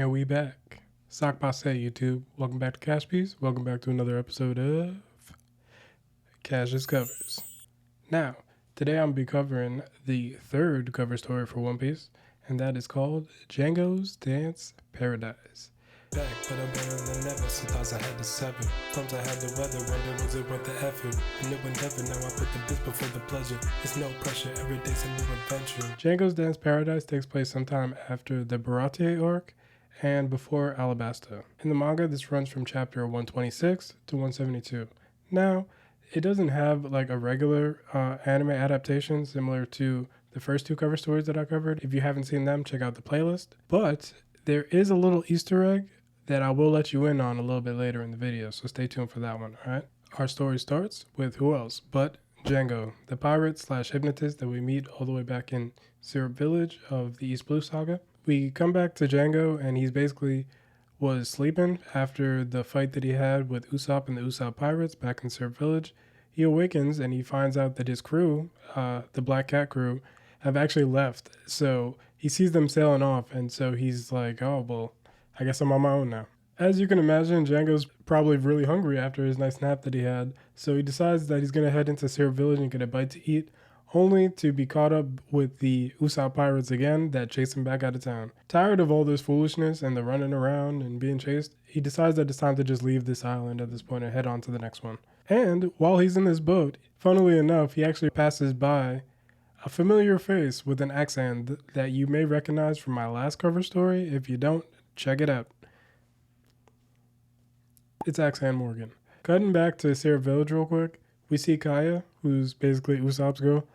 And we back. Sock passe, YouTube. Welcome back to KashPiece. Welcome back to another episode of Cash Discovers. Now, today I'm going to be covering the third cover story for One Piece, and that is called Jango's Dance Paradise. Back, but I'm better than ever. Sometimes I had to sever. Sometimes I had the weather. Wonder was it worth the effort? I knew endeavor. Now I put the biz before the pleasure. It's no pressure. Every day's a new adventure. Jango's Dance Paradise takes place sometime after the Baratie arc and before Alabasta. In the manga, this runs from chapter 126 to 172. Now, it doesn't have like a regular anime adaptation similar to the first two cover stories that I covered. If you haven't seen them, check out the playlist. But there is a little Easter egg that I will let you in on a little bit later in the video, so stay tuned for that one, alright? Our story starts with who else but Jango, the pirate slash hypnotist that we meet all the way back in Syrup Village of the East Blue Saga. We come back to Jango and he's basically was sleeping after the fight that he had with Usopp and the Usopp pirates back in Syrup Village. He awakens and he finds out that his crew, the Black Cat crew, have actually left. So he sees them sailing off, and so he's like, oh, well, I guess I'm on my own now. As you can imagine, Jango's probably really hungry after his nice nap that he had, so he decides that he's going to head into Syrup Village and get a bite to eat, only to be caught up with the Usopp pirates again that chase him back out of town. Tired of all this foolishness and the running around and being chased, he decides that it's time to just leave this island at this point and head on to the next one. And while he's in this boat, funnily enough, he actually passes by a familiar face with an accent that you may recognize from my last cover story. If you don't, check it out. It's Axan Morgan. Cutting back to Syrup Village real quick, we see Kaya, who's basically Usopp's girl,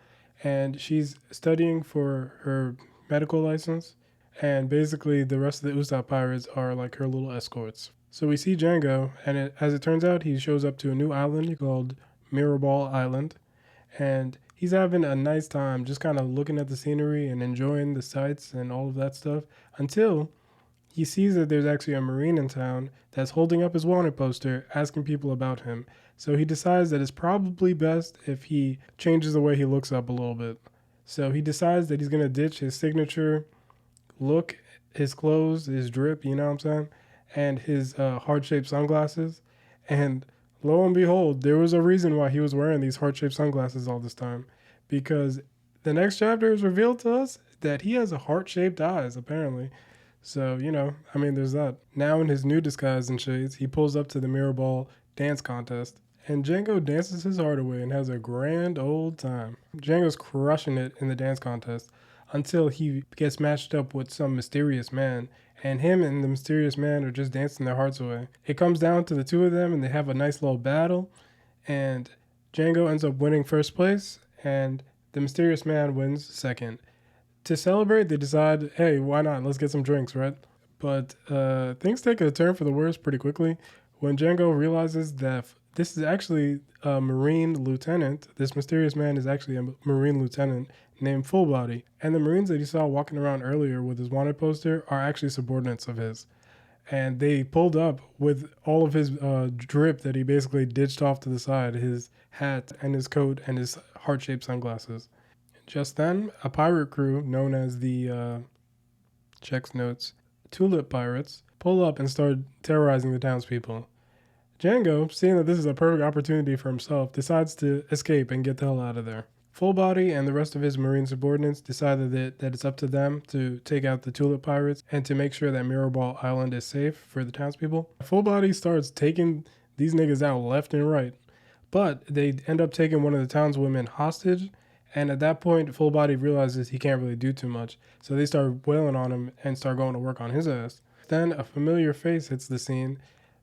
and she's studying for her medical license, and basically the rest of the Usopp pirates are like her little escorts. So we see Jango, and as it turns out, he shows up to a new island called Mirrorball Island, and he's having a nice time just kind of looking at the scenery and enjoying the sights and all of that stuff until he sees that there's actually a Marine in town that's holding up his wanted poster asking people about him. So he decides that it's probably best if he changes the way he looks up a little bit. So he decides that he's going to ditch his signature look, his clothes, his drip, you know what I'm saying, and his heart-shaped sunglasses. And lo and behold, there was a reason why he was wearing these heart-shaped sunglasses all this time. Because the next chapter is revealed to us that he has a heart-shaped eyes, apparently. So, you know, I mean, there's that. Now in his new disguise and shades, he pulls up to the Mirrorball dance contest. And Jango dances his heart away and has a grand old time. Jango's crushing it in the dance contest until he gets matched up with some mysterious man. And him and the mysterious man are just dancing their hearts away. It comes down to the two of them and they have a nice little battle. And Jango ends up winning first place and the mysterious man wins second. To celebrate, they decide, hey, why not? Let's get some drinks, right? But things take a turn for the worse pretty quickly when Jango realizes that this is actually a Marine lieutenant. This mysterious man is actually a Marine lieutenant named Full Body. And the Marines that he saw walking around earlier with his wanted poster are actually subordinates of his. And they pulled up with all of his drip that he basically ditched off to the side, his hat and his coat and his heart-shaped sunglasses. Just then, a pirate crew known as the, checks notes, Tulip Pirates, pull up and start terrorizing the townspeople. Jango, seeing that this is a perfect opportunity for himself, decides to escape and get the hell out of there. Full Body and the rest of his Marine subordinates decided that it's up to them to take out the Tulip Pirates and to make sure that Mirrorball Island is safe for the townspeople. Full Body starts taking these niggas out left and right, but they end up taking one of the townswomen hostage. And at that point, Full Body realizes he can't really do too much. So they start wailing on him and start going to work on his ass. Then a familiar face hits the scene,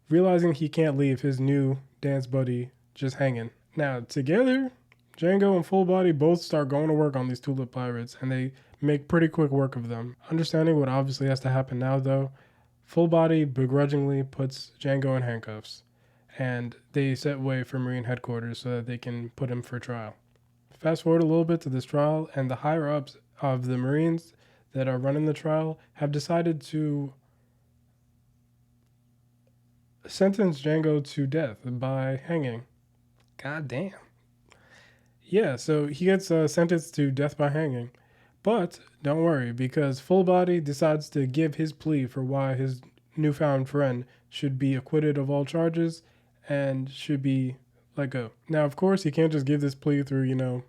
realizing he can't leave his new dance buddy just hanging. Now, together, Jango and Full Body both start going to work on these Tulip Pirates, and they make pretty quick work of them. Understanding what obviously has to happen now, though, Full Body begrudgingly puts Jango in handcuffs, and they set way for Marine headquarters so that they can put him for trial. Fast forward a little bit to this trial, and the higher-ups of the Marines that are running the trial have decided to sentence Jango to death by hanging. God damn. Yeah, so he gets sentenced to death by hanging. But don't worry, because Full Body decides to give his plea for why his newfound friend should be acquitted of all charges and should be let go. Now, of course, he can't just give this plea through,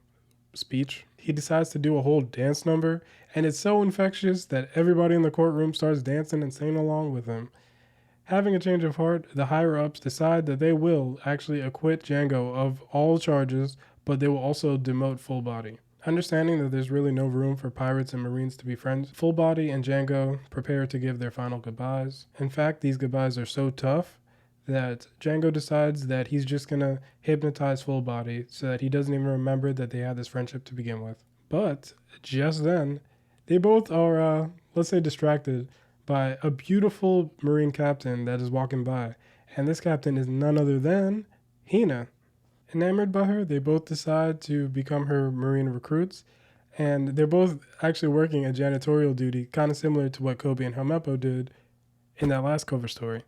speech. He decides to do a whole dance number, and it's so infectious that everybody in the courtroom starts dancing and singing along with him. Having a change of heart, the higher ups decide that they will actually acquit Jango of all charges, but they will also demote Full Body. Understanding that there's really no room for pirates and marines to be friends, Full Body and Jango prepare to give their final goodbyes. In fact, these goodbyes are so tough that Jango decides that he's just gonna hypnotize Full Body so that he doesn't even remember that they had this friendship to begin with. But just then, they both are, let's say, distracted by a beautiful marine captain that is walking by. And this captain is none other than Hina. Enamored by her, they both decide to become her marine recruits, and they're both actually working a janitorial duty, kind of similar to what Kobe and Helmeppo did in that last cover story.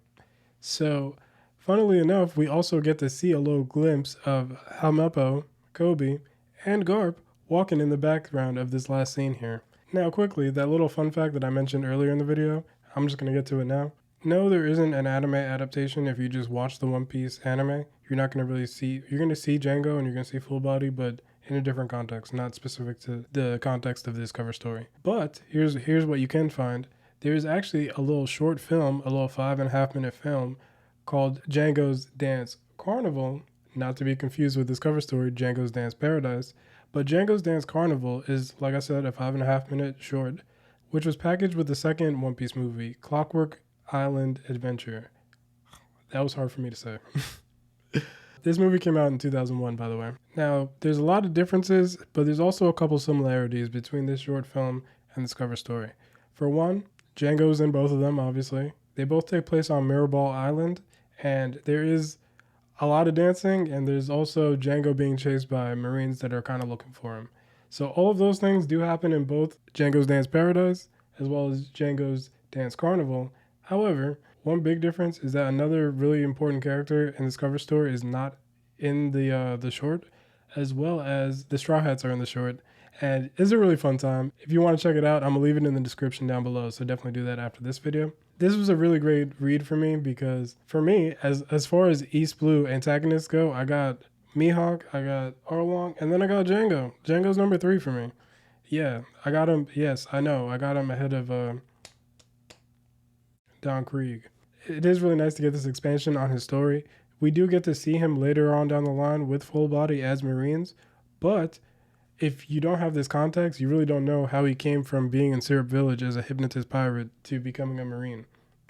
So, funnily enough, we also get to see a little glimpse of Helmeppo, Kobe, and Garp walking in the background of this last scene here. Now, quickly, that little fun fact that I mentioned earlier in the video, I'm just going to get to it now. No, there isn't an anime adaptation. If you just watch the One Piece anime, you're not going to really see, you're going to see Jango and you're going to see Full Body, but in a different context, not specific to the context of this cover story. But here's what you can find. There's actually a little short film, a little 5.5-minute film called Jango's Dance Carnival, not to be confused with this cover story, Jango's Dance Paradise. But Jango's Dance Carnival is, like I said, a 5.5-minute short, which was packaged with the second One Piece movie, Clockwork Island Adventure. That was hard for me to say. This movie came out in 2001, by the way. Now, there's a lot of differences, but there's also a couple similarities between this short film and this cover story. For one, Jango's in both of them, obviously. They both take place on Mirrorball Island, and there is a lot of dancing, and there's also Jango being chased by Marines that are kind of looking for him. So all of those things do happen in both Jango's Dance Paradise as well as Jango's Dance Carnival. However, one big difference is that another really important character in this cover story is not in the short, as well as the Straw Hats are in the short. And it's a really fun time. If you want to check it out, I'm going to leave it in the description down below, so definitely do that after this video. This was a really great read for me because, for me, as far as East Blue antagonists go, I got Mihawk, I got Arlong, and then I got Jango. Jango's number 3 for me. Yeah, I got him. Yes, I know. I got him ahead of Don Krieg. It is really nice to get this expansion on his story. We do get to see him later on down the line with Full Body as Marines, but if you don't have this context, you really don't know how he came from being in Syrup Village as a hypnotist pirate to becoming a Marine.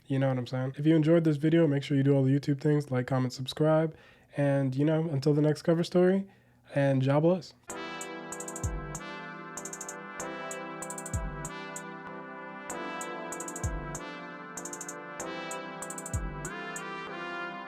You know what I'm saying? If you enjoyed this video, make sure you do all the YouTube things, like, comment, subscribe, and, until the next cover story, and job bless.